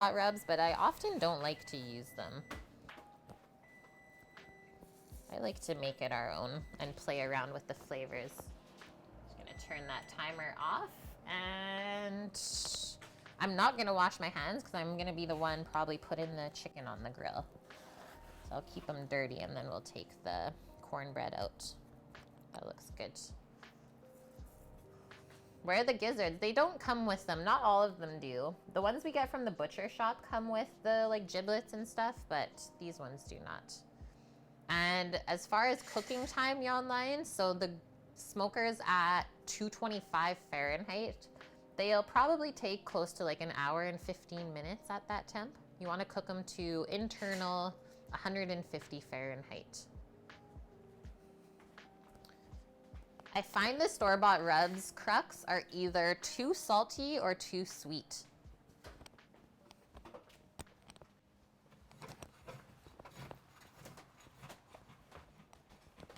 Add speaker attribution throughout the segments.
Speaker 1: hot rubs, but I often don't like to use them. I like to make it our own and play around with the flavors. Just gonna turn that timer off, and I'm not gonna wash my hands because I'm gonna be the one probably putting the chicken on the grill. So I'll keep them dirty and then we'll take the cornbread out. That looks good. Where are the gizzards? They don't come with them. Not all of them do. The ones we get from the butcher shop come with the like giblets and stuff, but these ones do not. And as far as cooking time, yon line, so the smoker's at 225 Fahrenheit. They'll probably take close to like an hour and 15 minutes at that temp. You want to cook them to internal 150 Fahrenheit. I find the store-bought rubs crux are either too salty or too sweet.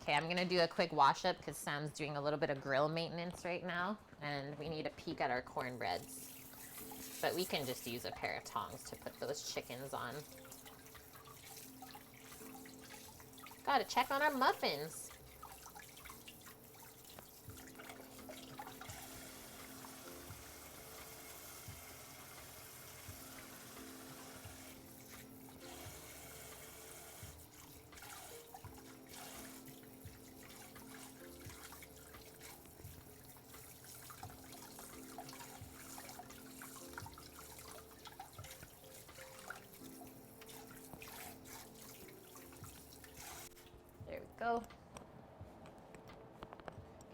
Speaker 1: Okay, I'm gonna do a quick wash up because Sam's doing a little bit of grill maintenance right now and we need a peek at our cornbreads. But we can just use a pair of tongs to put those chickens on. Gotta check on our muffins. There we go.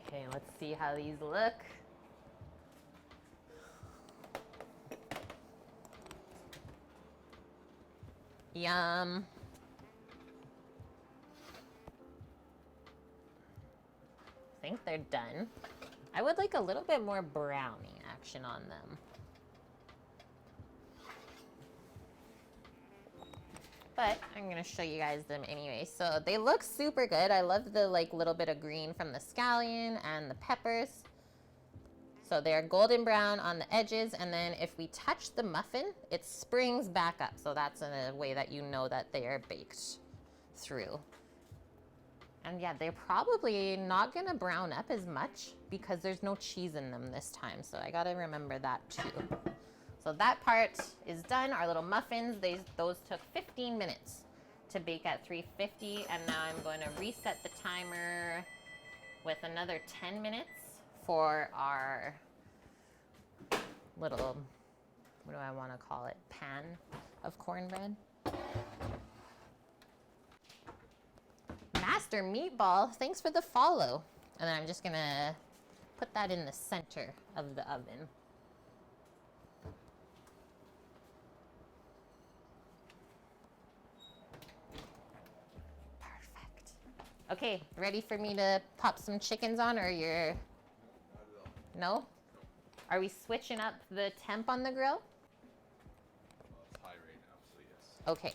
Speaker 1: Okay, let's see how these look. Yum. I think they're done. I would like a little bit more browning action on them. But I'm gonna show you guys them anyway. So they look super good. I love the like little bit of green from the scallion and the peppers. So they're golden brown on the edges, and then if we touch the muffin, it springs back up. So that's a way that you know that they are baked through. And yeah, they're probably not gonna brown up as much because there's no cheese in them this time. So I gotta remember that too. So that part is done. Our little muffins, those took 15 minutes to bake at 350. And now I'm going to reset the timer with another 10 minutes for our little, what do I want to call it, pan of cornbread. Master Meatball, thanks for the follow. And then I'm just gonna put that in the center of the oven. Perfect. Okay, ready for me to pop some chickens on, or you're... No? Are we switching up the temp on the grill?
Speaker 2: Well, it's high right now, so yes.
Speaker 1: Okay.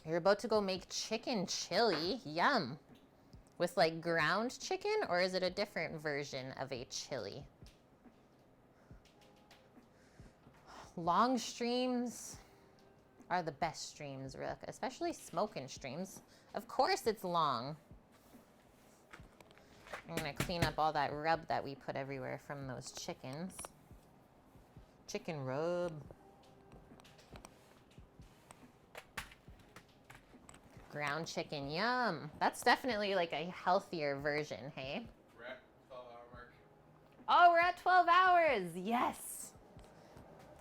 Speaker 1: You're about to go make chicken chili. Yum. With like ground chicken, or is it a different version of a chili? Long streams are the best streams, Rook, especially smoking streams. Of course it's long. I'm gonna clean up all that rub that we put everywhere from those chickens. Chicken rub. Ground chicken, yum. That's definitely like a healthier version, hey?
Speaker 2: We're at 12-hour mark.
Speaker 1: Oh, we're at 12 hours, yes.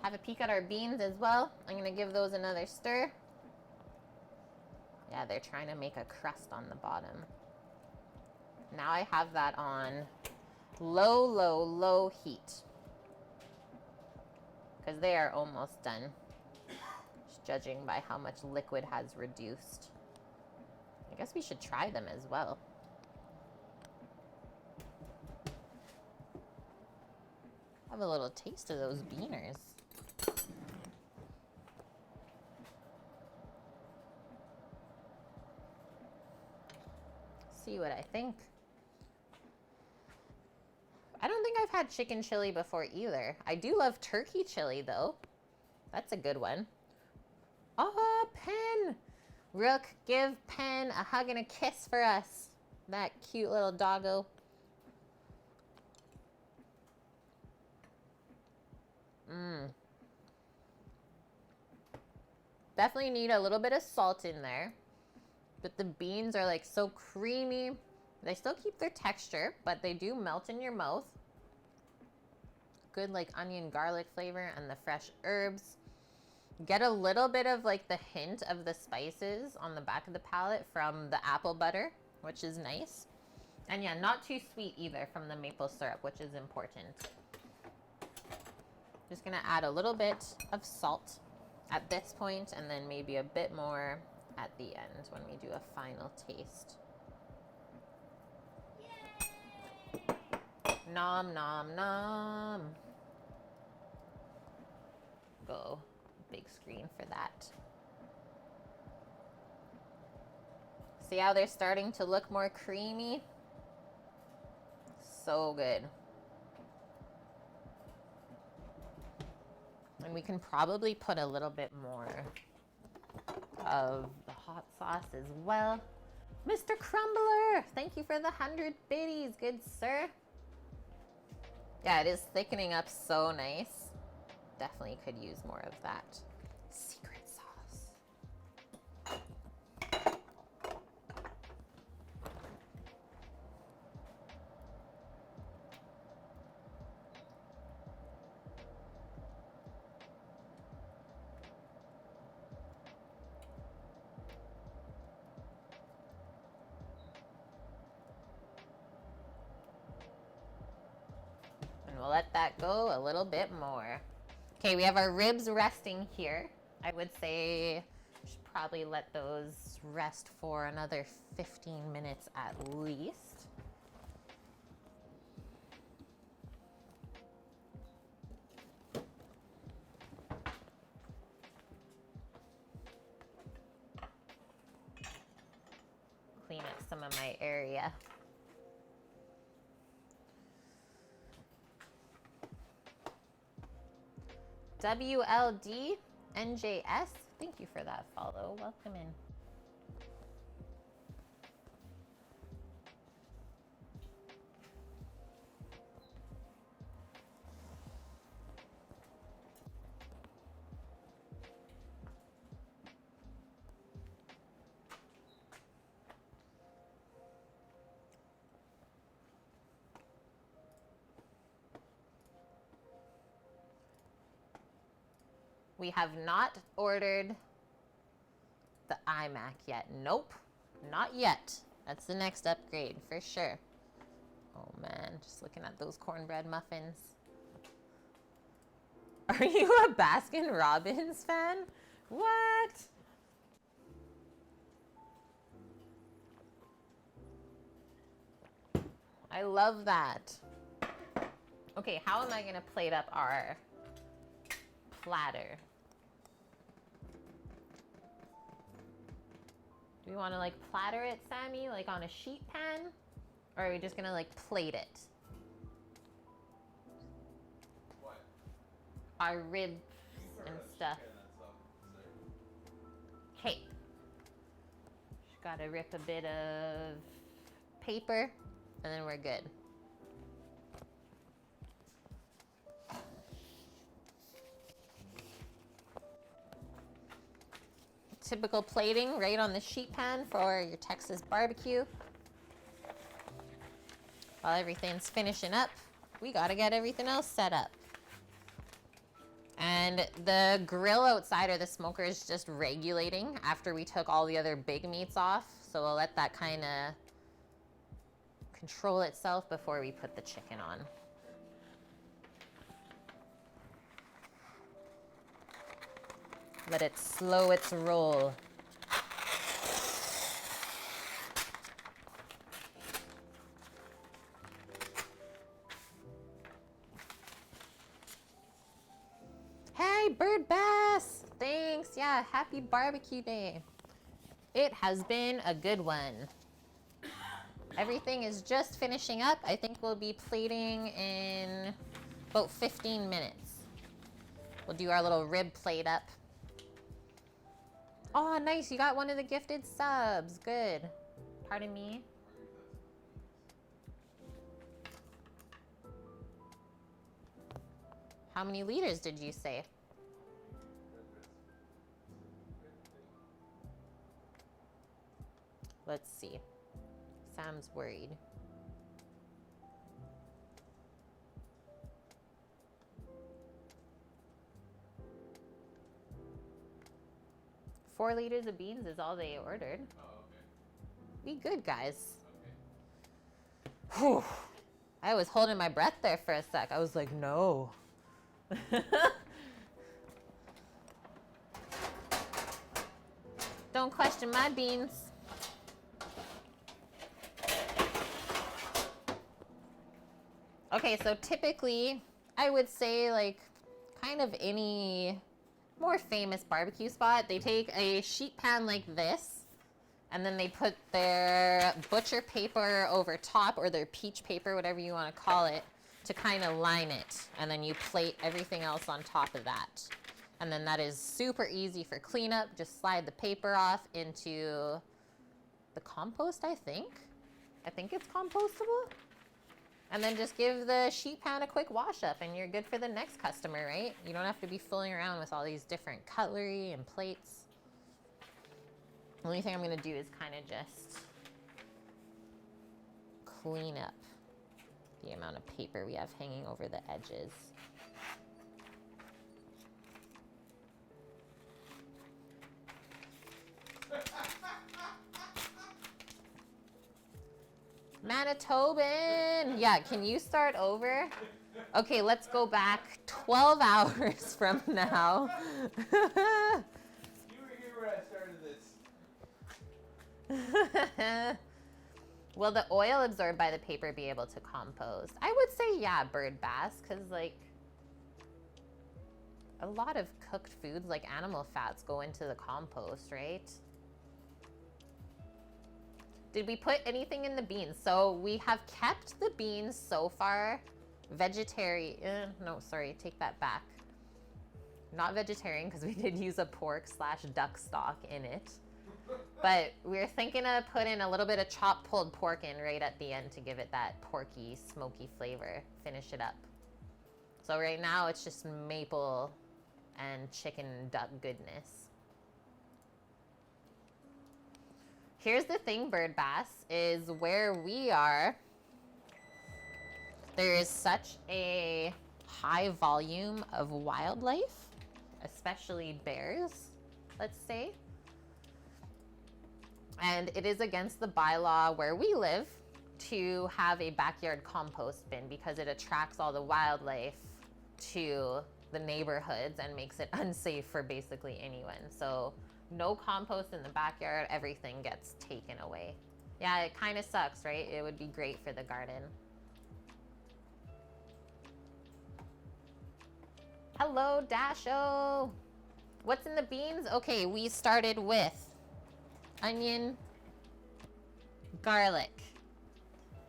Speaker 1: Have a peek at our beans as well. I'm gonna give those another stir. Yeah, they're trying to make a crust on the bottom. Now I have that on low, low, low heat. Because they are almost done. Just judging by how much liquid has reduced. I guess we should try them as well. Have a little taste of those beaners. See what I think. I don't think I've had chicken chili before either. I do love turkey chili though. That's a good one. Oh, Pen! Rook, give Pen a hug and a kiss for us. That cute little doggo. Definitely need a little bit of salt in there. But the beans are like so creamy. They still keep their texture, but they do melt in your mouth. Good like onion garlic flavor and the fresh herbs. Get a little bit of like the hint of the spices on the back of the palate from the apple butter, which is nice. And yeah, not too sweet either from the maple syrup, which is important. Just gonna add a little bit of salt at this point, and then maybe a bit more at the end when we do a final taste. Nom, nom, nom. Go big screen for that. See how they're starting to look more creamy? So good. And we can probably put a little bit more of the hot sauce as well. Mr. Crumbler, thank you for the 100 biddies, good sir. Yeah, it is thickening up so nice. Definitely could use more of that secret sauce. And we'll let that go a little bit more. Okay, we have our ribs resting here. I would say we should probably let those rest for another 15 minutes at least. Clean up some of my area. WLD NJS, thank you for that follow. Welcome in. We have not ordered the iMac yet. Nope, not yet. That's the next upgrade for sure. Oh man, just looking at those cornbread muffins. Are you a Baskin Robbins fan? What? I love that. Okay, how am I gonna plate up our platter? Do we want to like platter it, Sammy, like on a sheet pan? Or are we just gonna like plate it?
Speaker 2: What?
Speaker 1: Our ribs and stuff. Okay. Just gotta rip a bit of paper and then we're good. Typical plating right on the sheet pan for your Texas barbecue. While everything's finishing up, we gotta get everything else set up. And the grill outside or the smoker is just regulating after we took all the other big meats off. So we'll let that kind of control itself before we put the chicken on. Let it slow its roll. Hey, Bird Bass! Thanks. Yeah, happy barbecue day. It has been a good one. Everything is just finishing up. I think we'll be plating in about 15 minutes. We'll do our little rib plate up. Oh, nice. You got one of the gifted subs. Good. Pardon me. How many liters did you say? Let's see. Sam's worried. $4 liters of beans is all they ordered.
Speaker 2: Oh, okay.
Speaker 1: Be good, guys.
Speaker 2: Okay.
Speaker 1: Whew. I was holding my breath there for a sec. I was like, no. Don't question my beans. Okay, so typically, I would say like kind of any more famous barbecue spot, they take a sheet pan like this, and then they put their butcher paper over top, or their peach paper, whatever you want to call it, to kind of line it. And then you plate everything else on top of that. And then that is super easy for cleanup. Just slide the paper off into the compost, I think. I think it's compostable. And then just give the sheet pan a quick wash up and you're good for the next customer, right? You don't have to be fooling around with all these different cutlery and plates. The only thing I'm gonna do is kind of just clean up the amount of paper we have hanging over the edges. Manitoban! Yeah, can you start over? Okay, let's go back 12 hours from now.
Speaker 2: You were here when I started this.
Speaker 1: Will the oil absorbed by the paper be able to compost? I would say yeah, bird bass, because like a lot of cooked foods like animal fats go into the compost, right? Did we put anything in the beans? So we have kept the beans so far vegetarian. No, sorry, take that back. Not vegetarian, because we did use a pork/duck stock in it. But we're thinking of putting a little bit of chopped pulled pork in right at the end to give it that porky, smoky flavor. Finish it up. So right now it's just maple and chicken duck goodness. Here's the thing, bird bass, is where we are, there is such a high volume of wildlife, especially bears, let's say. And it is against the bylaw where we live to have a backyard compost bin because it attracts all the wildlife to the neighborhoods and makes it unsafe for basically anyone. So no compost in the backyard, everything gets taken away. Yeah, it kind of sucks, right? It would be great for the garden. Hello, Dasho. What's in the beans? Okay, we started with onion, garlic,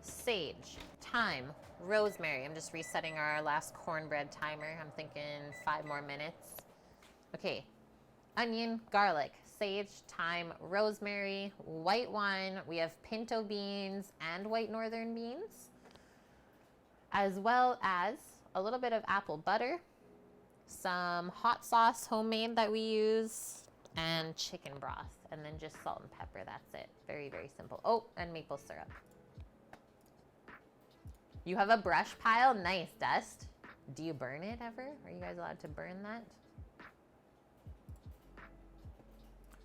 Speaker 1: sage, thyme, rosemary. I'm just resetting our last cornbread timer. I'm thinking 5 more minutes. Okay. Onion, garlic, sage, thyme, rosemary, white wine. We have pinto beans and white northern beans, as well as a little bit of apple butter, some hot sauce homemade that we use, and chicken broth, and then just salt and pepper. That's it. Very, very simple. Oh, and maple syrup. You have a brush pile? Nice, Dust. Do you burn it ever? Are you guys allowed to burn that?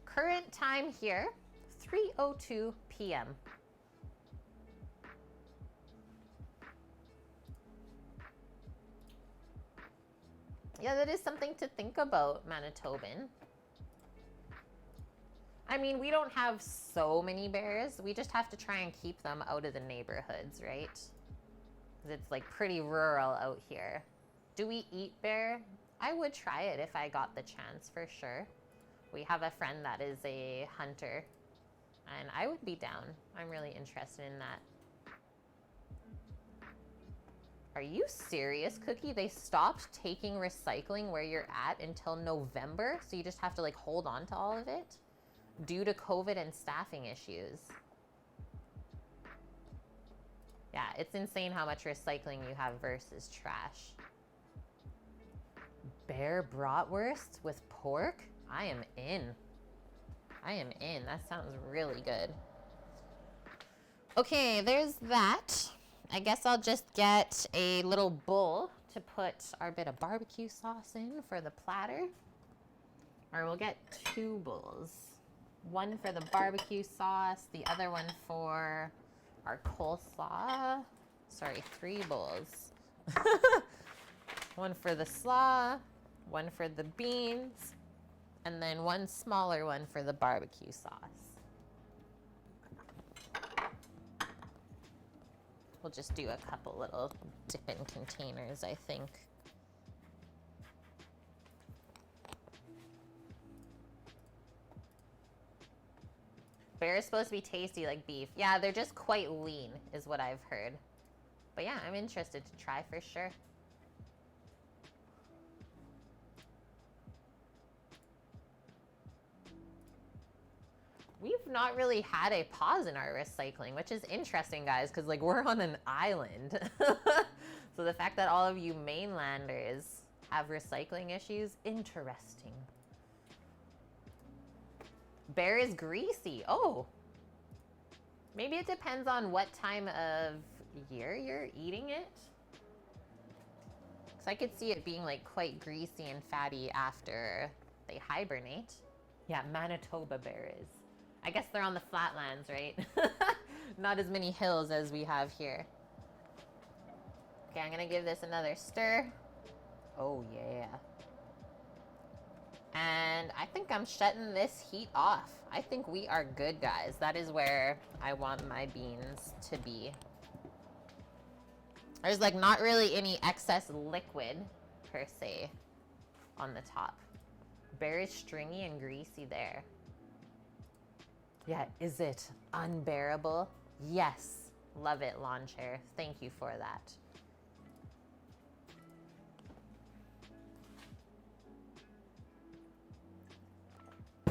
Speaker 1: Current time here, 3:02 p.m. Yeah, that is something to think about, Manitoban. I mean, we don't have so many bears. We just have to try and keep them out of the neighborhoods, right? Because it's like pretty rural out here. Do we eat bear? I would try it if I got the chance, for sure. We have a friend that is a hunter, and I would be down. I'm really interested in that. Are you serious, Cookie? They stopped taking recycling where you're at until November, so you just have to like hold on to all of it due to COVID and staffing issues. Yeah, it's insane how much recycling you have versus trash. Bear bratwurst with pork? I am in. I am in. That sounds really good. Okay, there's that. I guess I'll just get a little bowl to put our bit of barbecue sauce in for the platter. Or we'll get 2 bowls. One for the barbecue sauce, the other one for our coleslaw. Sorry, 3 bowls. One for the slaw, one for the beans, and then one smaller one for the barbecue sauce. We'll just do a couple little dip-in containers, I think. Bear is supposed to be tasty like beef. Yeah, they're just quite lean, is what I've heard. But yeah, I'm interested to try for sure. We've not really had a pause in our recycling, which is interesting, guys, because like we're on an island. So the fact that all of you mainlanders have recycling issues, interesting. Bear is greasy. Oh, maybe it depends on what time of year you're eating it. So I could see it being like quite greasy and fatty after they hibernate. Yeah, Manitoba bear is. I guess they're on the flatlands, right? Not as many hills as we have here. Okay, I'm gonna give this another stir. Oh yeah. And I think I'm shutting this heat off. I think we are good, guys. That is where I want my beans to be. There's like not really any excess liquid per se on the top. Very stringy and greasy there. Yeah, is it unbearable? Yes. Love it, lawn chair. Thank you for that.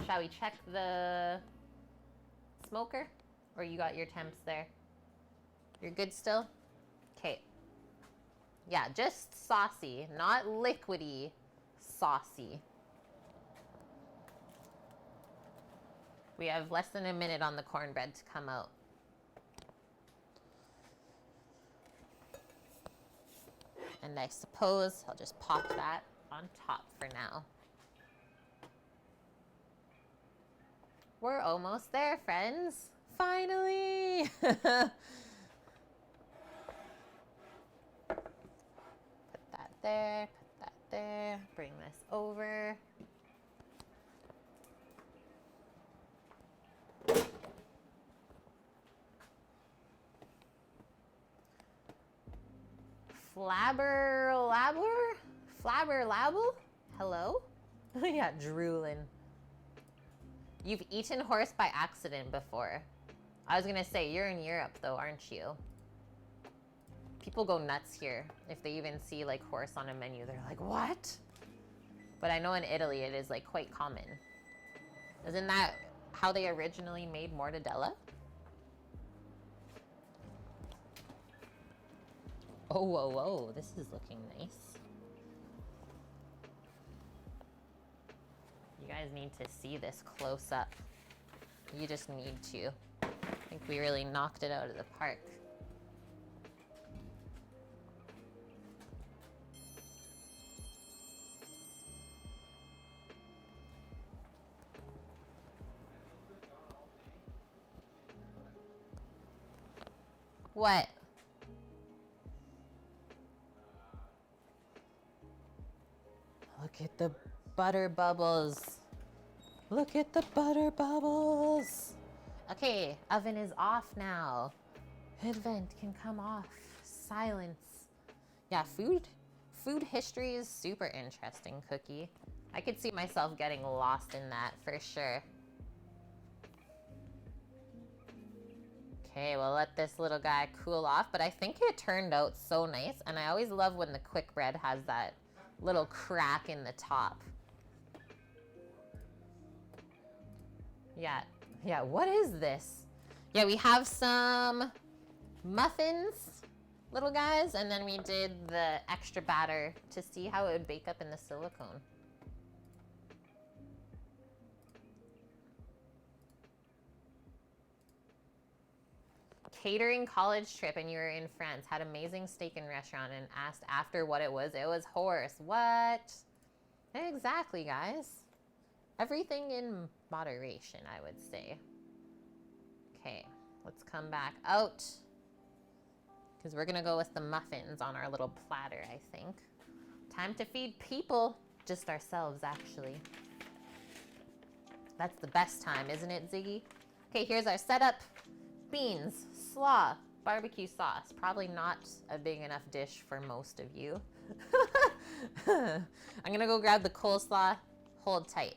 Speaker 1: Shall we check the smoker? Or you got your temps there? You're good still? Okay. Yeah, just saucy, not liquidy, saucy. We have less than a minute on the cornbread to come out. And I suppose I'll just pop that on top for now. We're almost there, friends. Finally! Put that there, put that there. Bring this over. Flabber labble? Hello? Yeah, drooling. You've eaten horse by accident before. I was gonna say, you're in Europe though, aren't you? People go nuts here. If they even see like horse on a menu, they're like, what? But I know in Italy it is like quite common. Isn't that how they originally made mortadella? Oh, whoa, whoa, this is looking nice. You guys need to see this close up. You just need to. I think we really knocked it out of the park. What? Look at the butter bubbles. Look at the butter bubbles. Okay, oven is off now. Hood vent can come off. Silence. Yeah, food history is super interesting, Cookie. I could see myself getting lost in that for sure. Okay. Okay, we'll let this little guy cool off, but I think it turned out so nice, and I always love when the quick bread has that little crack in the top. Yeah, what is this? Yeah, we have some muffins, little guys, and then we did the extra batter to see how it would bake up in the silicone. Catering college trip and you were in France, had amazing steak and restaurant and asked after what it was. It was horse. What? Exactly, guys. Everything in moderation, I would say. Okay, let's come back out because we're gonna go with the muffins on our little platter, I think. Time to feed people, just ourselves, actually. That's the best time, isn't it, Ziggy? Okay, here's our setup. Beans, slaw, barbecue sauce. Probably not a big enough dish for most of you. I'm gonna go grab the coleslaw. Hold tight.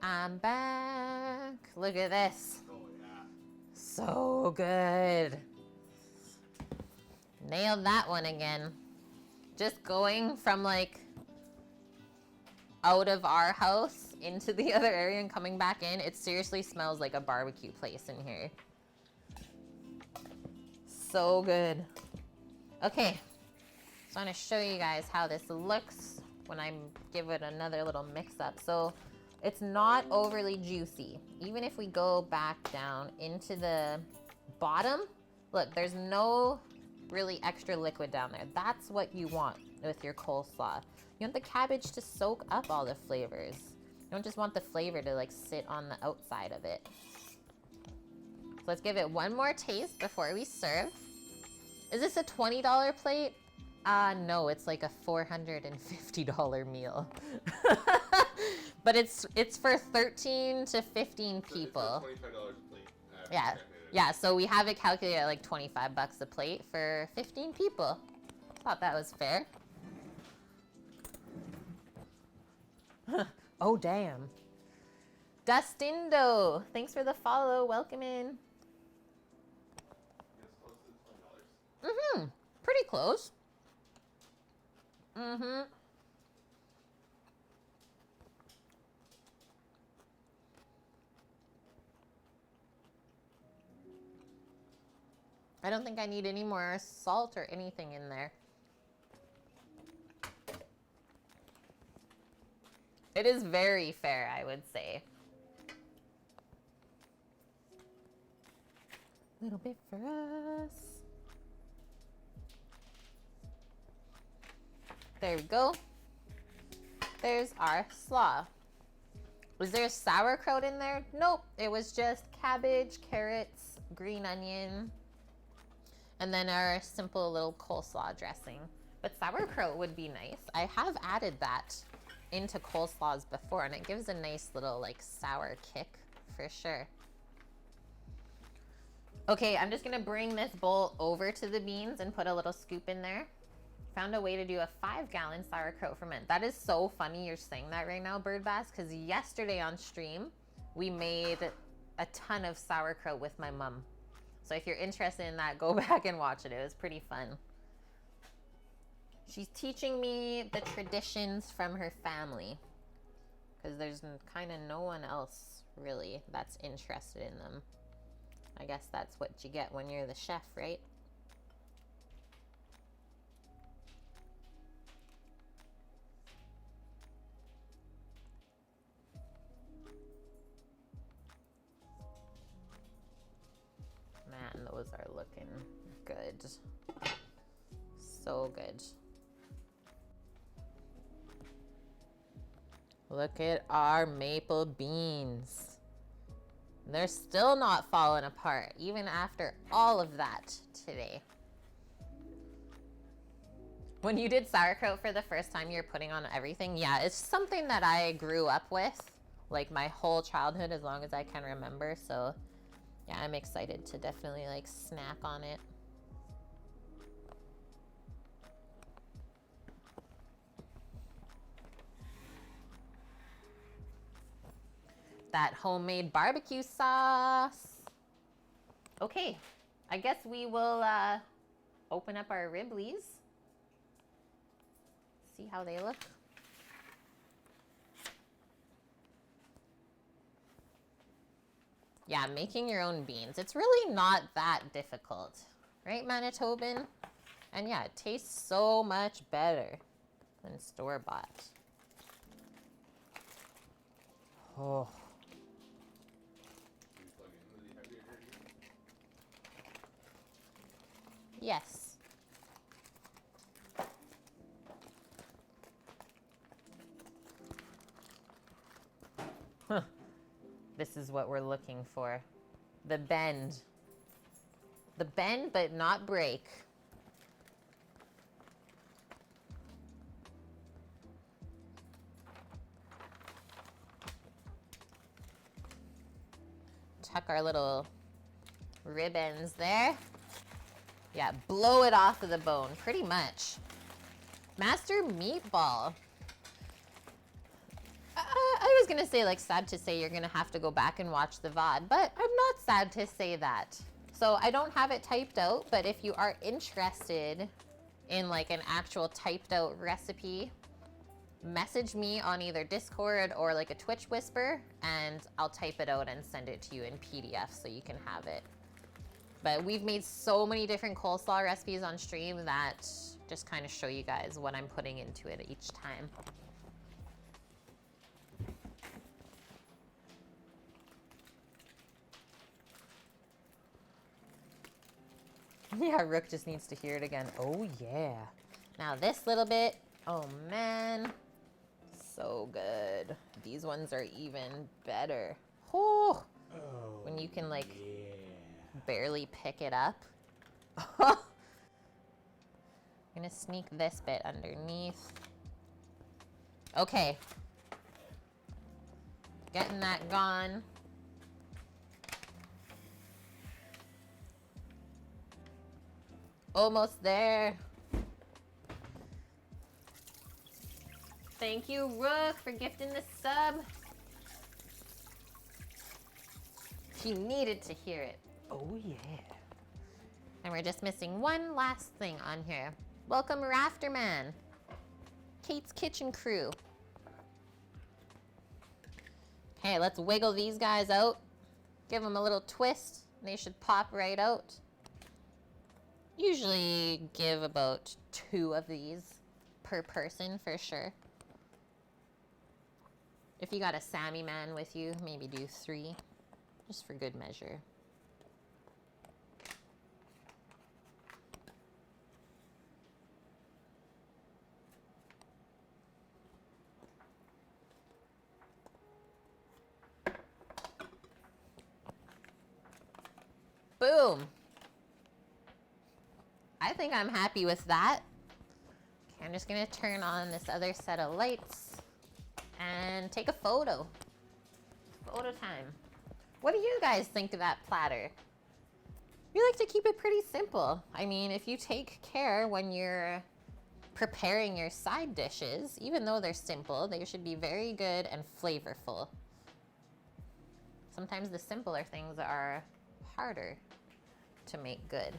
Speaker 1: I'm back. Look at this.
Speaker 2: Oh, yeah.
Speaker 1: So good. Nailed that one again. Just going from like out of our house into the other area and coming back in, it seriously smells like a barbecue place in here. So good. Okay, so I'm gonna show you guys how this looks when I give it another little mix up. So it's not overly juicy. Even if we go back down into the bottom, look, there's no really extra liquid down there. That's what you want with your coleslaw. You want the cabbage to soak up all the flavors. You don't just want the flavor to like sit on the outside of it. So let's give it one more taste before we serve. Is this a $20 plate? No, it's like a $450 meal. But it's for 13 to 15 people.
Speaker 2: It's $25 a plate.
Speaker 1: Yeah, so we have it calculated at like 25 bucks a plate for 15 people. Thought that was fair. Oh, damn. Dustindo, thanks for the follow. Welcome in.
Speaker 2: It's close to $20.
Speaker 1: Pretty close. I don't think I need any more salt or anything in there. It is very fair, I would say. A little bit for us. There we go. There's our slaw. Was there sauerkraut in there? Nope. It was just cabbage, carrots, green onion, and then our simple little coleslaw dressing. But sauerkraut would be nice. I have added that into coleslaws before, and it gives a nice little like sour kick for sure. Okay, I'm just gonna bring this bowl over to the beans and put a little scoop in there. Found a way to do a 5-gallon sauerkraut ferment. That is so funny you're saying that right now, Bird Bass, because yesterday on stream, we made a ton of sauerkraut with my mom. So if you're interested in that, go back and watch it. It was pretty fun. She's teaching me the traditions from her family, because there's kind of no one else really that's interested in them. I guess that's what you get when you're the chef, right? Man, those are looking good. So good. Look at our maple beans. They're still not falling apart, even after all of that today. When you did sauerkraut for the first time, you're putting on everything. Yeah, it's something that I grew up with, like my whole childhood, as long as I can remember. So yeah, I'm excited to definitely like snack on it. That homemade barbecue sauce. Okay, I guess we will open up our riblies. See how they look. Yeah, making your own beans. It's really not that difficult, right, Manitoban? And yeah, it tastes so much better than store-bought. Oh. Yes. Huh. This is what we're looking for. The bend. The bend, but not break. Tuck our little rib ends there. Yeah, blow it off of the bone, pretty much. Master Meatball. I was gonna say, like, sad to say you're gonna have to go back and watch the VOD, but I'm not sad to say that. So I don't have it typed out, but if you are interested in like an actual typed out recipe, message me on either Discord or like a Twitch whisper, and I'll type it out and send it to you in PDF so you can have it. But we've made so many different coleslaw recipes on stream that just kind of show you guys what I'm putting into it each time. Yeah, Rook just needs to hear it again. Oh yeah. Now this little bit, oh man, so good. These ones are even better. Oh, when you can like barely pick it up. I'm gonna sneak this bit underneath. Okay. Getting that gone. Almost there. Thank you, Rook, for gifting the sub. She needed to hear it. Oh, yeah. And we're just missing one last thing on here. Welcome, Rafterman. Kate's Kitchen Crew. Okay, let's wiggle these guys out. Give them a little twist. They should pop right out. Usually give about 2 of these per person for sure. If you got a Sammy man with you, maybe do 3, just for good measure. Boom. I think I'm happy with that. Okay, I'm just gonna turn on this other set of lights and take a photo. Photo time. What do you guys think of that platter? We like to keep it pretty simple. I mean, if you take care when you're preparing your side dishes, even though they're simple, they should be very good and flavorful. Sometimes the simpler things are harder to make good.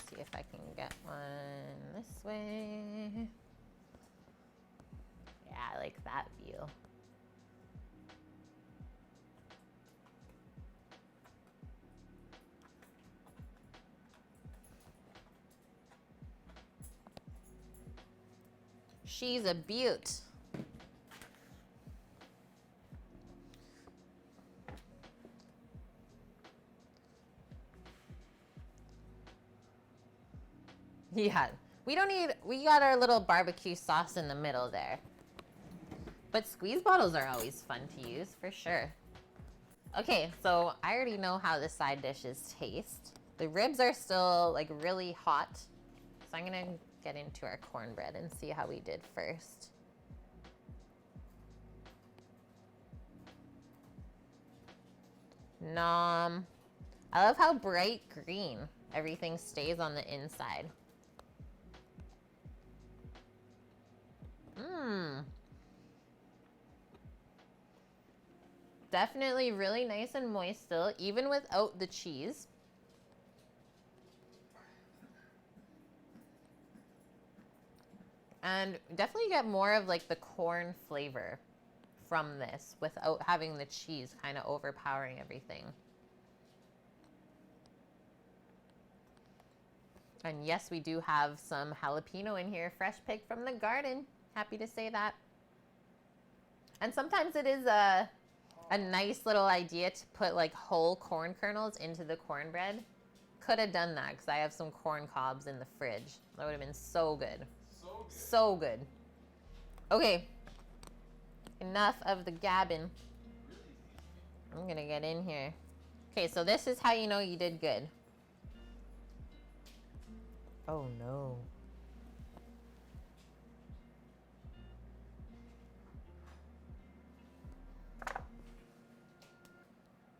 Speaker 1: See if I can get one this way. Yeah, I like that view. She's a beaut. Yeah, we don't need, we got our little barbecue sauce in the middle there. But squeeze bottles are always fun to use, for sure. Okay, so I already know how the side dishes taste. The ribs are still like really hot. So I'm gonna get into our cornbread and see how we did first. Nom. I love how bright green everything stays on the inside. Mmm. Definitely really nice and moist still, even without the cheese. And definitely get more of like the corn flavor from this without having the cheese kind of overpowering everything. And yes, we do have some jalapeno in here, fresh picked from the garden. Happy to say that. And sometimes it is a nice little idea to put like whole corn kernels into the cornbread. Could have done that because I have some corn cobs in the fridge. That would have been so good.
Speaker 2: So good.
Speaker 1: So good. Okay. Enough of the gabbing. I'm gonna get in here. Okay, so this is how you know you did good. Oh no.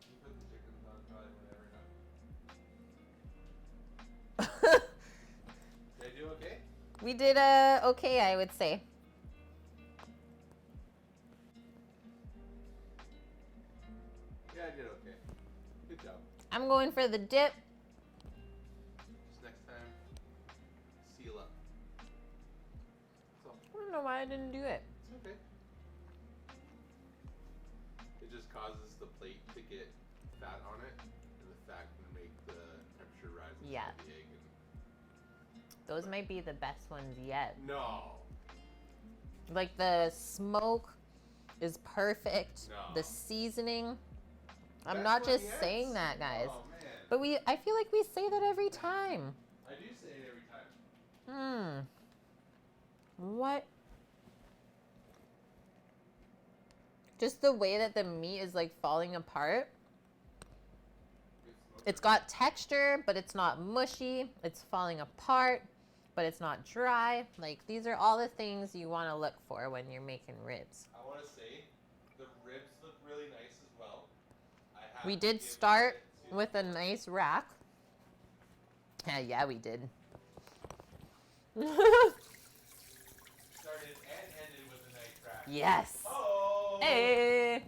Speaker 2: You put the chickens on probably whenever. Did I do okay?
Speaker 1: We did okay, I would say.
Speaker 2: Yeah, I did okay. Good job.
Speaker 1: I'm going for the dip.
Speaker 2: Just next time, seal up. That's all.
Speaker 1: I don't know why I didn't do it.
Speaker 2: It's okay. It just causes the plate to get fat on it, and the fat can make the temperature rise
Speaker 1: Yeah.
Speaker 2: inside the egg.
Speaker 1: Those might be the best ones yet.
Speaker 2: No.
Speaker 1: Like the smoke is perfect.
Speaker 2: No.
Speaker 1: The seasoning. I'm
Speaker 2: That's
Speaker 1: not
Speaker 2: what
Speaker 1: just
Speaker 2: he
Speaker 1: saying
Speaker 2: adds.
Speaker 1: that, guys.
Speaker 2: Oh man.
Speaker 1: But I feel like we say that every time.
Speaker 2: I do say it every time.
Speaker 1: What? Just the way that the meat is like falling apart. It's got texture, but it's not mushy. It's falling apart, but it's not dry. Like, these are all the things you want to look for when you're making ribs.
Speaker 2: I want to say the ribs look really nice as well. I
Speaker 1: We
Speaker 2: have to
Speaker 1: did
Speaker 2: give
Speaker 1: start
Speaker 2: credit to-
Speaker 1: with a nice rack. Yeah, we did.
Speaker 2: Started and ended with a nice rack.
Speaker 1: Yes.
Speaker 2: Oh.
Speaker 1: Hey.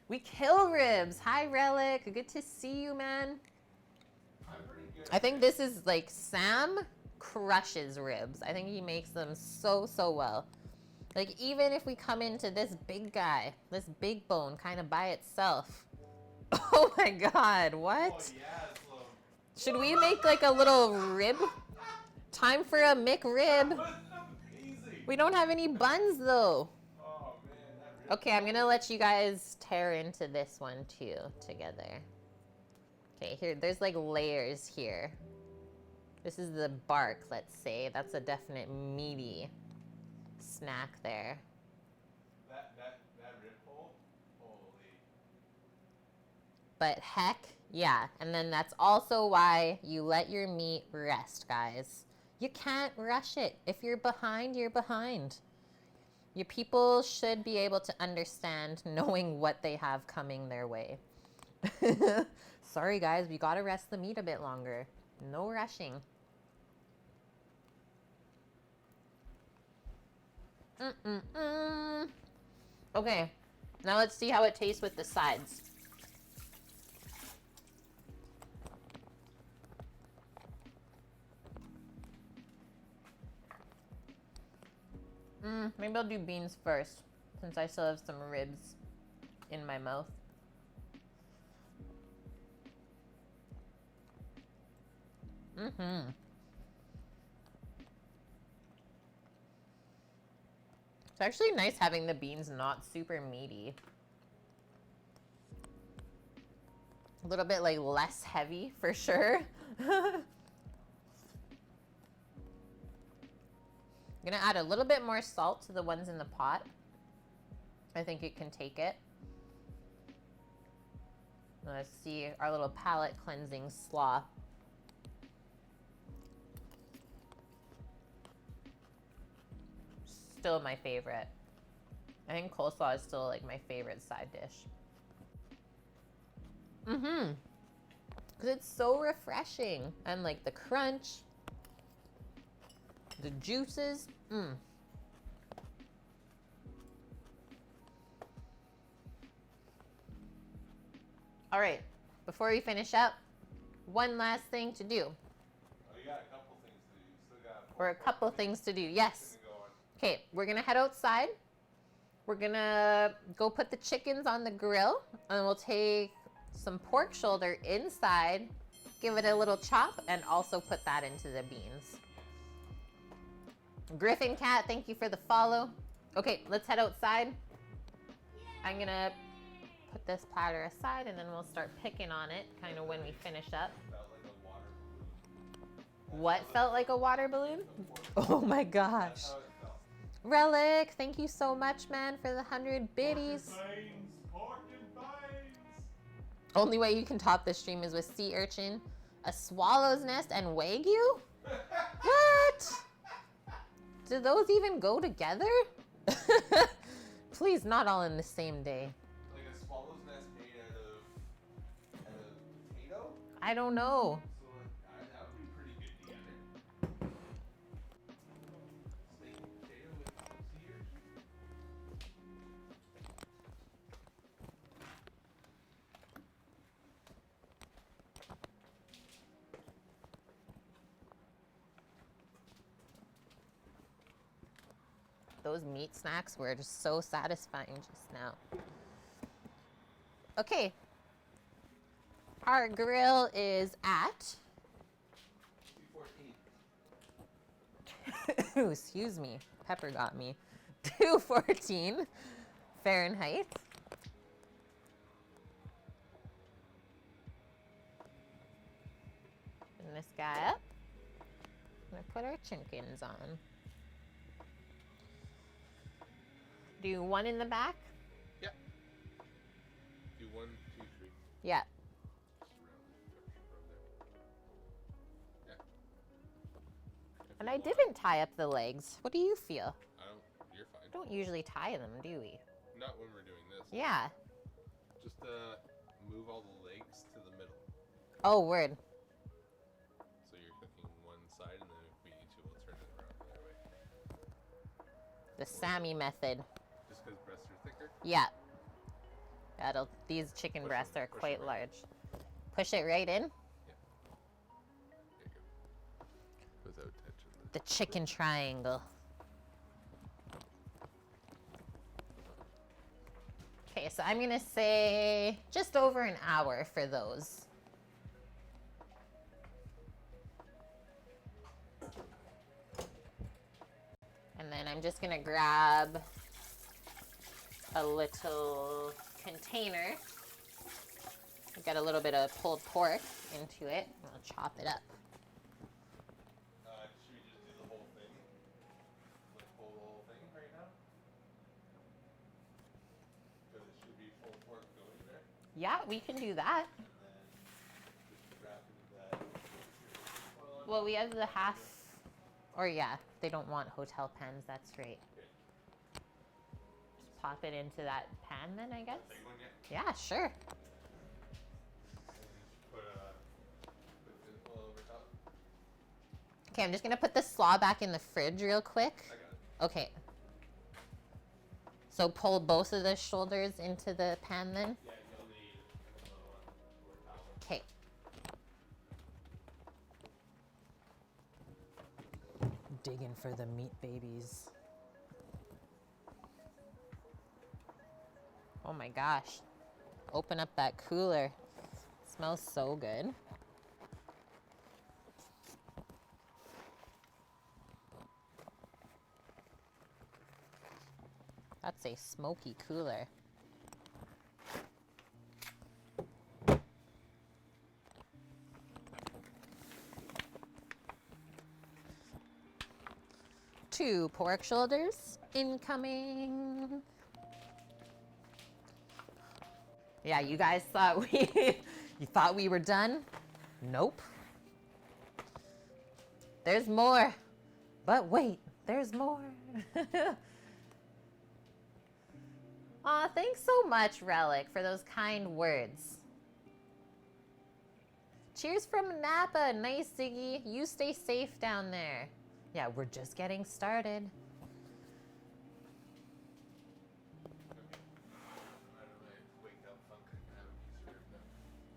Speaker 1: We kill ribs. Hi, Relic. Good to see you, man.
Speaker 2: I'm pretty good.
Speaker 1: I think this is like Sam crushes ribs. I think he makes them so well. Like, even if we come into this big guy, this big bone kind of by itself. Oh my god, what?
Speaker 2: Oh yeah, slow.
Speaker 1: Should we make like a little rib? Time for a McRib.
Speaker 2: That was amazing.
Speaker 1: We don't have any buns though.
Speaker 2: Oh man, that rib.
Speaker 1: Okay, I'm gonna let you guys tear into this one too together. Okay, here, there's like layers here. This is the bark, let's say. That's a definite meaty snack there.
Speaker 2: That rib hole. Holy.
Speaker 1: But heck, yeah. And then that's also why you let your meat rest, guys. You can't rush it. If you're behind, you're behind. Your people should be able to understand knowing what they have coming their way. Sorry, guys, we gotta rest the meat a bit longer. No rushing. Okay, now let's see how it tastes with the sides. Maybe I'll do beans first, since I still have some ribs in my mouth. It's actually nice having the beans not super meaty. A little bit like less heavy for sure. I'm gonna add a little bit more salt to the ones in the pot. I think it can take it. Let's see our little palate cleansing slaw. Still my favorite. I think coleslaw is still like my favorite side dish. Mm-hmm. Because it's so refreshing. And like the crunch, the juices. All right, before we finish up, one last thing to do.
Speaker 2: Oh, you got a couple things to do. You still got
Speaker 1: Or a couple things to do, yes.
Speaker 2: Go on.
Speaker 1: Okay, we're gonna head outside. We're gonna go put the chickens on the grill, and we'll take some pork shoulder inside, give it a little chop, and also put that into the beans. Griffin Cat, thank you for the follow. Okay, let's head outside. I'm gonna put this platter aside, and then we'll start picking on it, kind of when we finish up.
Speaker 2: Felt like a water balloon.
Speaker 1: What felt like a water balloon? Oh my gosh.
Speaker 2: That's how it felt.
Speaker 1: Relic, thank you so much, man, for the 100 biddies.
Speaker 2: Pork and beans.
Speaker 1: Only way you can top this stream is with sea urchin, a swallow's nest, and wagyu? What? Do those even go together? Please, not all in the same day.
Speaker 2: Like a swallow's nest made out of potato?
Speaker 1: I don't know.
Speaker 2: So that would be pretty good to get it. Steak and potato with sea urchin.
Speaker 1: Those meat snacks were just so satisfying just now. Okay. Our grill is at...
Speaker 2: 214.
Speaker 1: Excuse me. Pepper got me. 214 Fahrenheit. Open this guy up. I'm gonna put our chickens on. Do one in the back?
Speaker 2: Yeah. Do 1, 2, 3.
Speaker 1: Yeah.
Speaker 2: Just around there. Yeah.
Speaker 1: And I didn't tie up the legs. What do you feel?
Speaker 2: You're fine.
Speaker 1: We don't usually tie them, do we?
Speaker 2: Not when we're doing this.
Speaker 1: Yeah.
Speaker 2: Just move all the legs to the middle.
Speaker 1: Oh, word.
Speaker 2: So you're cooking one side, and then if we need to, we'll turn it around the other way.
Speaker 1: The Sammy method.
Speaker 2: Just because breasts are thicker?
Speaker 1: Yeah. These chicken
Speaker 2: Push
Speaker 1: breasts
Speaker 2: them-
Speaker 1: are
Speaker 2: push
Speaker 1: quite
Speaker 2: them right.
Speaker 1: large. Push it right in.
Speaker 2: There you go. Without touching
Speaker 1: The chicken triangle. Okay, so I'm gonna say just over an hour for those. And then I'm just gonna grab a little container. I've got a little bit of pulled pork into it. I'll chop it up.
Speaker 2: Should we just do the whole thing? Like pull the whole thing right now? Because it should be full pork going there.
Speaker 1: Yeah, we can do that.
Speaker 2: And then just wrap into that. Foil on
Speaker 1: Well, we have the half, or yeah, they don't want hotel pans, that's right.
Speaker 2: Okay.
Speaker 1: Just pop it into that pan then, I guess?
Speaker 2: Big one yet?
Speaker 1: Yeah, sure.
Speaker 2: And just put tinfoil over top.
Speaker 1: Okay, I'm just gonna put the slaw back in the fridge real quick.
Speaker 2: I got it.
Speaker 1: Okay. So pull both of the shoulders into the pan then?
Speaker 2: Yeah, you'll need another one or towel.
Speaker 1: Okay. Digging for the meat babies. Oh my gosh. Open up that cooler. It smells so good. That's a smoky cooler. Two pork shoulders incoming. Yeah, you guys thought you thought we were done? Nope. There's more. But wait, there's more. Aw, thanks so much, Relic, for those kind words. Cheers from Napa. Nice, Ziggy. You stay safe down there. Yeah, we're just getting started.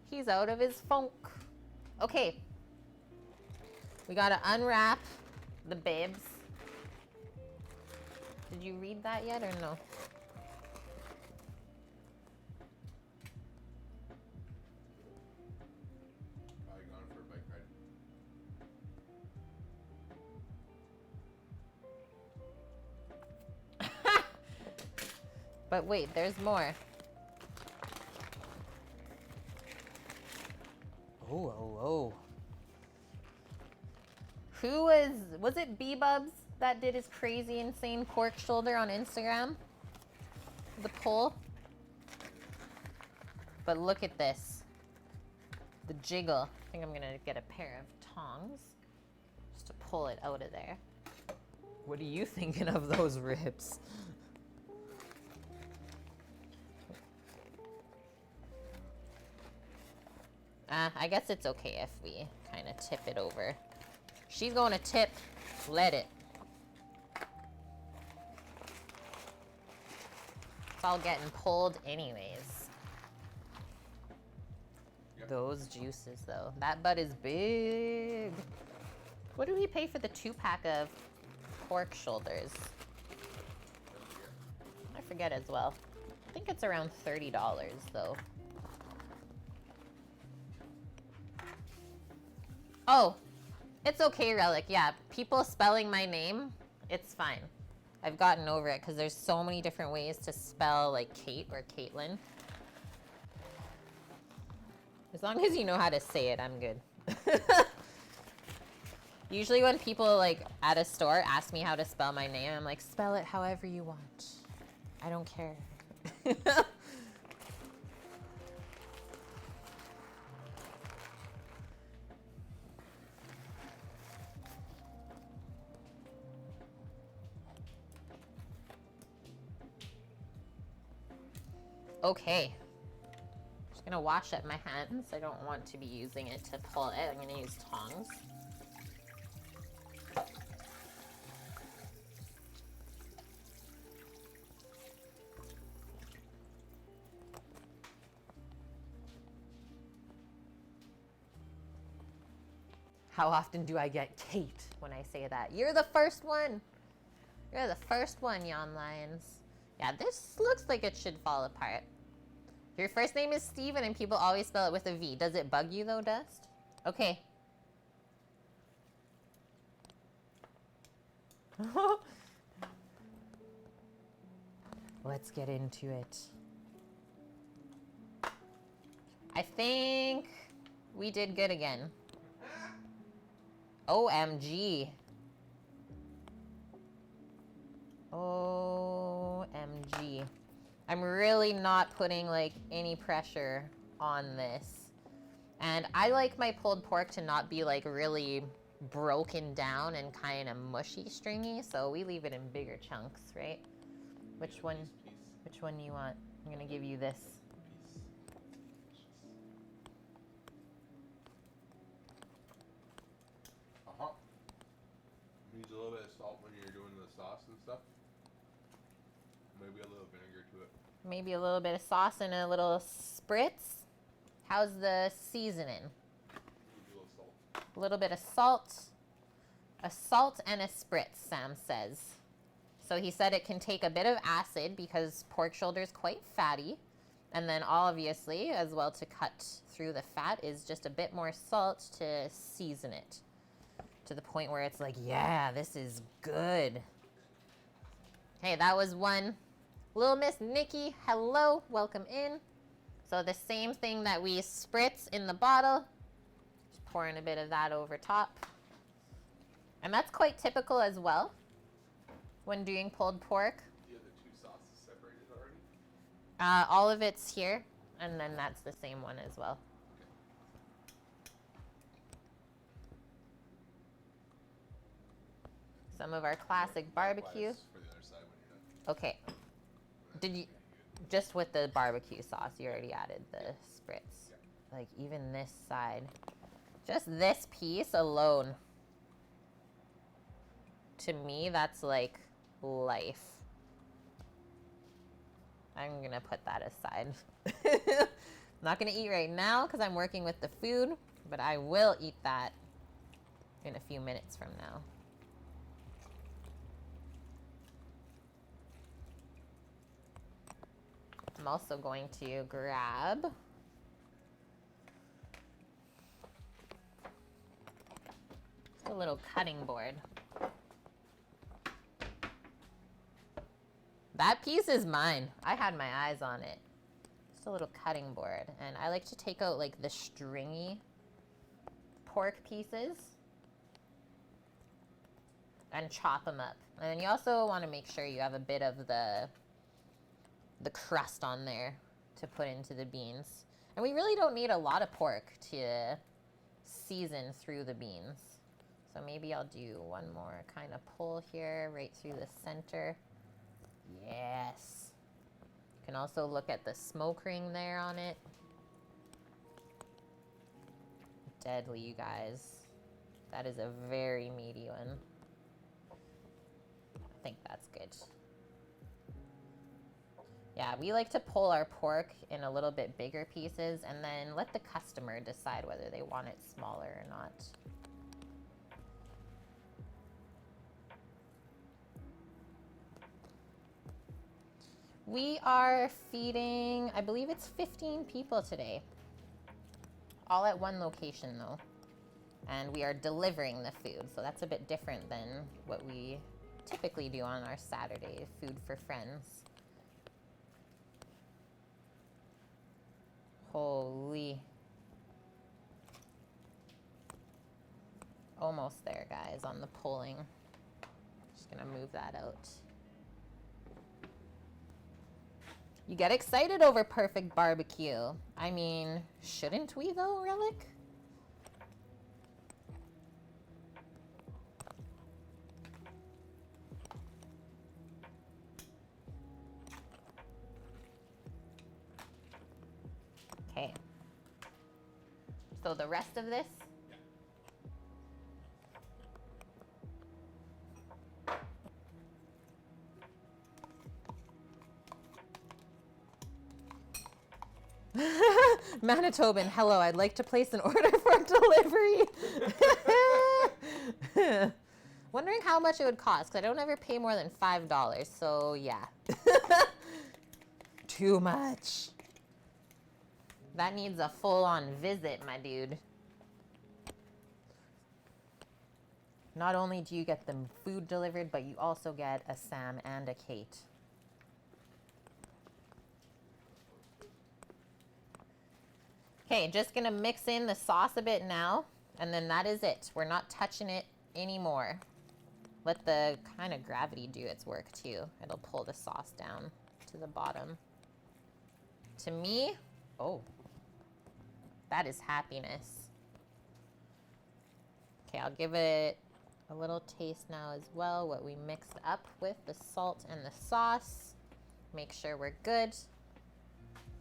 Speaker 1: He's out of his funk. Okay. We gotta unwrap the bibs. Did you read that yet or no?
Speaker 2: Probably gone for a bike ride.
Speaker 1: But wait, there's more. Oh, oh, oh. Who was it B-Bubs that did his crazy insane pork shoulder on Instagram? The pull? But look at this. The jiggle. I think I'm gonna get a pair of tongs just to pull it out of there. What are you thinking of those ribs? I guess it's okay if we kind of tip it over. She's going to tip. Let it. It's all getting pulled anyways.
Speaker 2: Yep.
Speaker 1: Those juices though. That butt is big. What do we pay for the 2-pack of pork shoulders? I forget as well. I think it's around $30 though. Oh, it's okay, Relic. Yeah, people spelling my name, it's fine. I've gotten over it because there's so many different ways to spell like Kate or Caitlin. As long as you know how to say it, I'm good. Usually when people like at a store ask me how to spell my name, I'm like, spell it however you want. I don't care. Okay. Just gonna wash up my hands. I don't want to be using it to pull it. I'm gonna use tongs. How often do I get Kate when I say that? You're the first one. You're the first one, Yawn Lions. Yeah, this looks like it should fall apart. Your first name is Steven and people always spell it with a V. Does it bug you though, Dust? Okay. Let's get into it. I think we did good again. OMG. OMG. I'm really not putting like any pressure on this. And I like my pulled pork to not be like really broken down and kind of mushy stringy, so we leave it in bigger chunks, right? Which one do you want? I'm gonna give you this.
Speaker 2: Use a little bit of salt when you're doing the sauce and stuff. Maybe a little vinegar to it.
Speaker 1: Maybe a little bit of sauce and a little spritz. How's the seasoning?
Speaker 2: Use a little salt.
Speaker 1: A little bit of salt. A salt and a spritz, Sam says. So he said it can take a bit of acid because pork shoulder is quite fatty. And then obviously, as well, to cut through the fat is just a bit more salt to season it. To the point where it's like, yeah, this is good. Hey, that was one Little Miss Nikki, hello, welcome in. So the same thing that we spritz in the bottle, just pouring a bit of that over top. And that's quite typical as well when doing pulled pork.
Speaker 2: Do you have the two sauces separated already?
Speaker 1: All of it's here, and then that's the same one as well. Some of our classic barbecue.
Speaker 2: For the other side when you're done.
Speaker 1: Okay. Did you, just with the barbecue sauce, you already added the spritz.
Speaker 2: Yeah.
Speaker 1: Like even this side. Just this piece alone. To me, that's like life. I'm gonna put that aside. I'm not gonna eat right now because I'm working with the food, but I will eat that in a few minutes from now. I'm also going to grab a little cutting board. That piece is mine. I had my eyes on it. Just a little cutting board. And I like to take out like the stringy pork pieces and chop them up. And then you also want to make sure you have a bit of the crust on there to put into the beans. And we really don't need a lot of pork to season through the beans. So maybe I'll do one more kind of pull here right through the center. Yes. You can also look at the smoke ring there on it. Deadly, you guys. That is a very meaty one. I think that's good. Yeah, we like to pull our pork in a little bit bigger pieces and then let the customer decide whether they want it smaller or not. We are feeding, I believe it's 15 people today. All at one location though. And we are delivering the food, so that's a bit different than what we typically do on our Saturday food for friends. Holy. Almost there, guys, on the pulling. Just gonna move that out. You get excited over perfect barbecue. I mean, shouldn't we though, Relic? Okay. So the rest of this? Manitoban, hello, I'd like to place an order for delivery. Wondering how much it would cost, because I don't ever pay more than $5, so yeah. Too much. That needs a full-on visit, my dude. Not only do you get the food delivered, but you also get a Sam and a Kate. Okay, just gonna mix in the sauce a bit now, and then that is it. We're not touching it anymore. Let the kind of gravity do its work too. It'll pull the sauce down to the bottom. To me, oh, that is happiness. Okay, I'll give it a little taste now as well, what we mixed up with the salt and the sauce. Make sure we're good.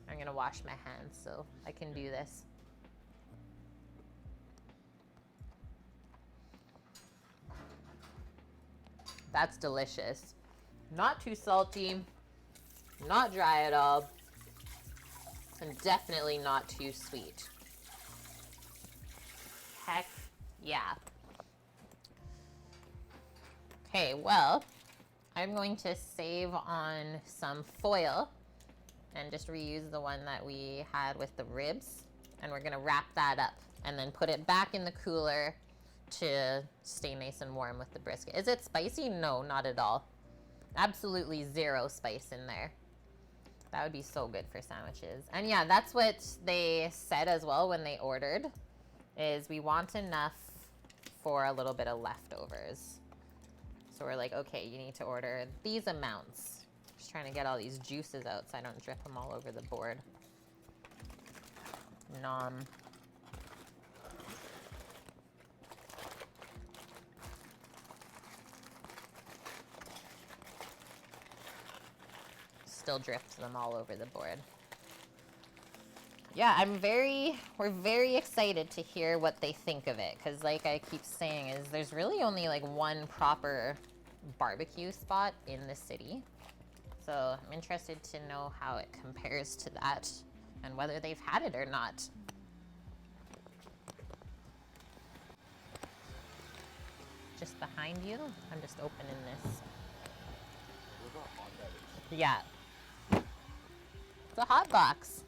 Speaker 1: I'm gonna wash my hands so I can do this. That's delicious. Not too salty, not dry at all, and definitely not too sweet. Heck yeah. Okay, well, I'm going to save on some foil and just reuse the one that we had with the ribs. And we're gonna wrap that up and then put it back in the cooler to stay nice and warm with the brisket. Is it spicy? No, not at all. Absolutely zero spice in there. That would be so good for sandwiches. And yeah, that's what they said as well when they ordered, is we want enough for a little bit of leftovers. So we're like, okay, you need to order these amounts. Just trying to get all these juices out so I don't drip them all over the board. Nom. Still dripped them all over the board. Yeah, we're very excited to hear what they think of it, because like I keep saying, is there's really only like one proper barbecue spot in the city. So I'm interested to know how it compares to that and whether they've had it or not. Just behind you, I'm just opening this.
Speaker 2: Look how hot that is.
Speaker 1: Yeah. It's a hot box.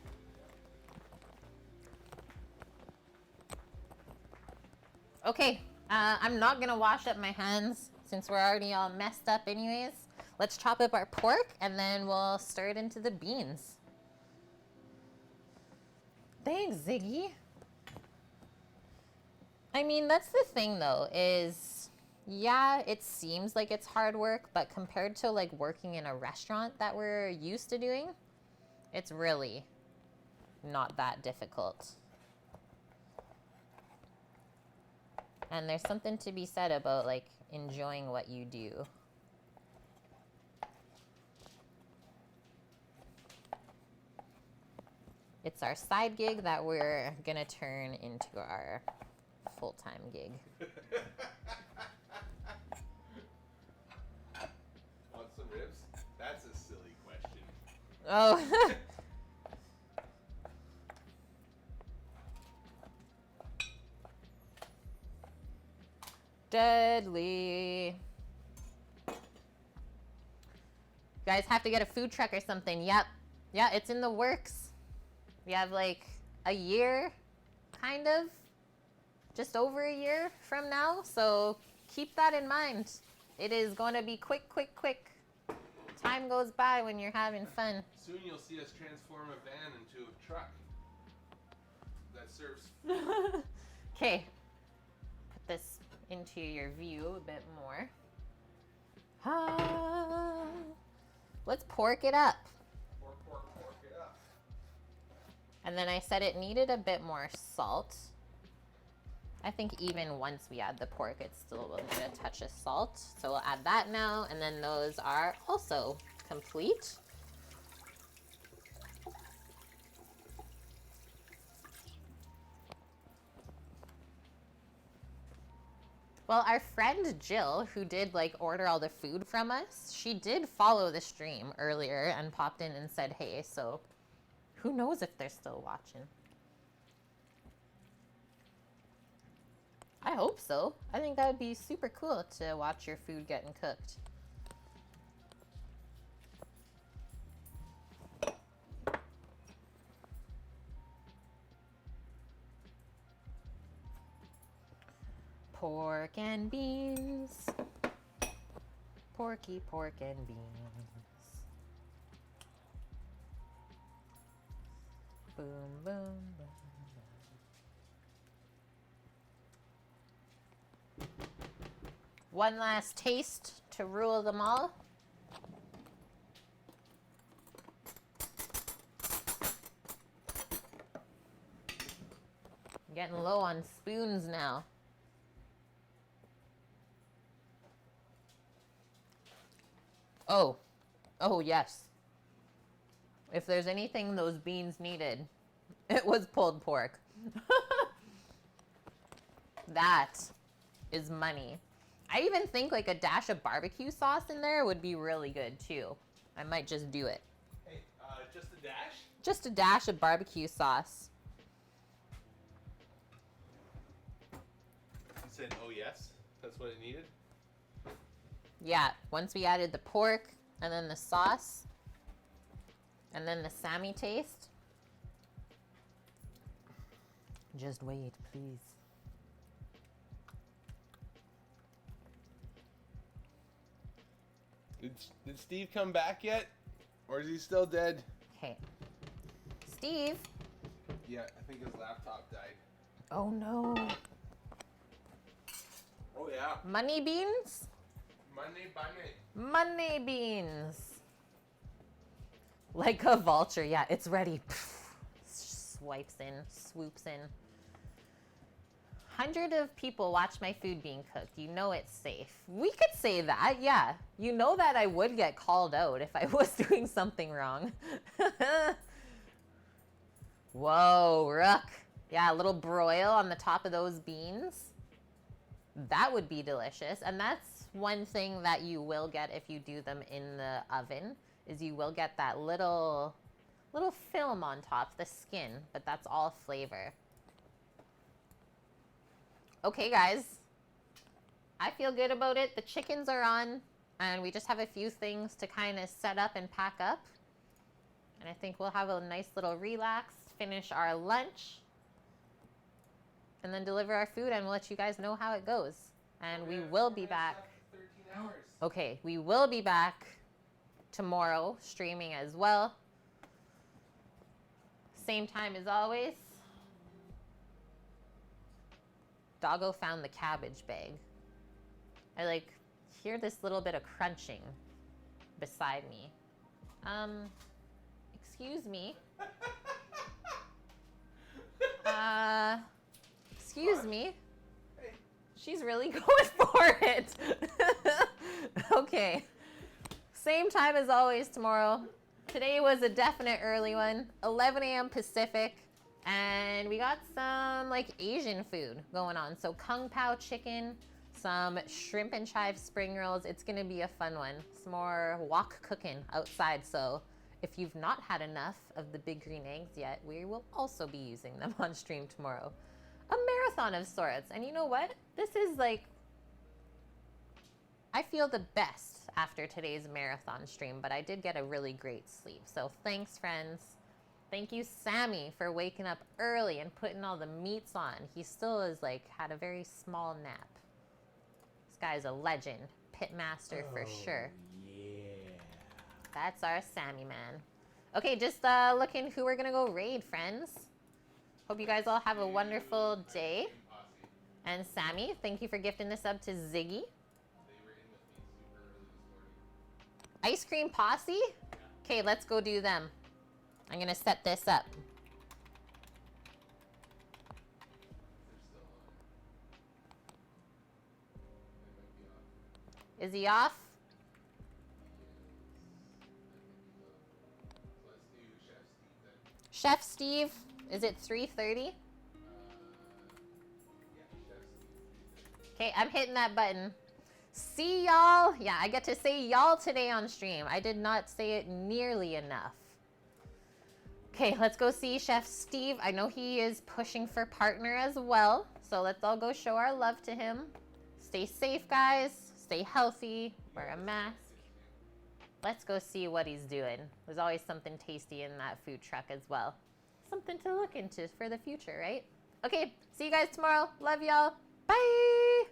Speaker 1: Okay, I'm not gonna wash up my hands since we're already all messed up anyways. Let's chop up our pork and then we'll stir it into the beans. Thanks, Ziggy. I mean, that's the thing though, is yeah, it seems like it's hard work, but compared to like working in a restaurant that we're used to doing, it's really not that difficult. And there's something to be said about like enjoying what you do. It's our side gig that we're gonna turn into our full-time gig.
Speaker 2: Want some ribs? That's a silly question.
Speaker 1: Oh. Deadly. You guys have to get a food truck or something. Yep. Yeah, it's in the works. We have like a year, kind of. Just over a year from now. So keep that in mind. It is going to be quick, quick, quick. Time goes by when you're having fun.
Speaker 2: Soon you'll see us transform a van into a truck that serves.
Speaker 1: Okay. Put this into your view a bit more. Let's pork it up.
Speaker 2: Pork it up.
Speaker 1: And then I said it needed a bit more salt. I think even once we add the pork, it still will need a touch of salt. So we'll add that now, and then those are also complete. Well, our friend Jill, who did like order all the food from us, she did follow the stream earlier and popped in and said, hey, so who knows if they're still watching. I hope so. I think that would be super cool to watch your food getting cooked. Pork and beans. Porky pork and beans. Boom, boom, boom. One last taste to rule them all. I'm getting low on spoons now. Oh yes. If there's anything those beans needed, it was pulled pork. That is money. I even think like a dash of barbecue sauce in there would be really good too. I might just do it.
Speaker 2: Hey, just a dash?
Speaker 1: Just a dash of barbecue sauce.
Speaker 2: You said, oh yes? That's what it needed?
Speaker 1: Yeah, once we added the pork and then the sauce and then the Sammy taste. Just wait, please.
Speaker 2: Did Steve come back yet? Or is he still dead?
Speaker 1: Okay. Steve.
Speaker 2: Yeah, I think his laptop died.
Speaker 1: Oh no.
Speaker 2: Oh yeah.
Speaker 1: Money beans?
Speaker 2: Money bunny.
Speaker 1: Money beans. Like a vulture. Yeah, it's ready. Swipes in, swoops in. 100 of people watch my food being cooked. You know it's safe. We could say that, yeah. You know that I would get called out if I was doing something wrong. Whoa, Rook. Yeah, a little broil on the top of those beans. That would be delicious. And that's one thing that you will get if you do them in the oven, is you will get that little film on top, the skin, but that's all flavor. Okay, guys. I feel good about it. The chickens are on, and we just have a few things to kind of set up and pack up. And I think we'll have a nice little relax, finish our lunch, and then deliver our food, and we'll let you guys know how it goes. And we will be back.
Speaker 2: 13 hours.
Speaker 1: Okay, we will be back tomorrow streaming as well. Same time as always. Doggo found the cabbage bag. I hear this little bit of crunching beside me. Excuse me. Excuse me.
Speaker 2: Hey.
Speaker 1: She's really going for it. Okay. Same time as always tomorrow. Today was a definite early one. 11 a.m. Pacific. And we got some Asian food going on. So kung pao chicken, some shrimp and chive spring rolls. It's gonna be a fun one. Some more wok cooking outside. So if you've not had enough of the big green eggs yet, we will also be using them on stream tomorrow. A marathon of sorts. And you know what? This is I feel the best after today's marathon stream, but I did get a really great sleep. So thanks, friends. Thank you, Sammy, for waking up early and putting all the meats on. He still is had a very small nap. This guy's a legend. Pitmaster for sure.
Speaker 3: Yeah.
Speaker 1: That's our Sammy man. Okay, just looking who we're gonna go raid, friends. Hope you guys all have a wonderful day. And Sammy, thank you for gifting this up to Ziggy.
Speaker 2: They were in the feed super early this morning.
Speaker 1: Ice cream posse? Okay, let's go do them. I'm gonna set this up.
Speaker 2: They're still on. They might be off.
Speaker 1: Is he off?
Speaker 2: So let's do Chef Steve then.
Speaker 1: Chef Steve, is it 3:30?
Speaker 2: Yeah, Chef Steve.
Speaker 1: Okay, I'm hitting that button. See y'all. Yeah, I get to say y'all today on stream. I did not say it nearly enough. Okay, let's go see Chef Steve. I know he is pushing for partner as well. So let's all go show our love to him. Stay safe, guys. Stay healthy. Wear a mask. Let's go see what he's doing. There's always something tasty in that food truck as well. Something to look into for the future, right? Okay, see you guys tomorrow. Love y'all. Bye.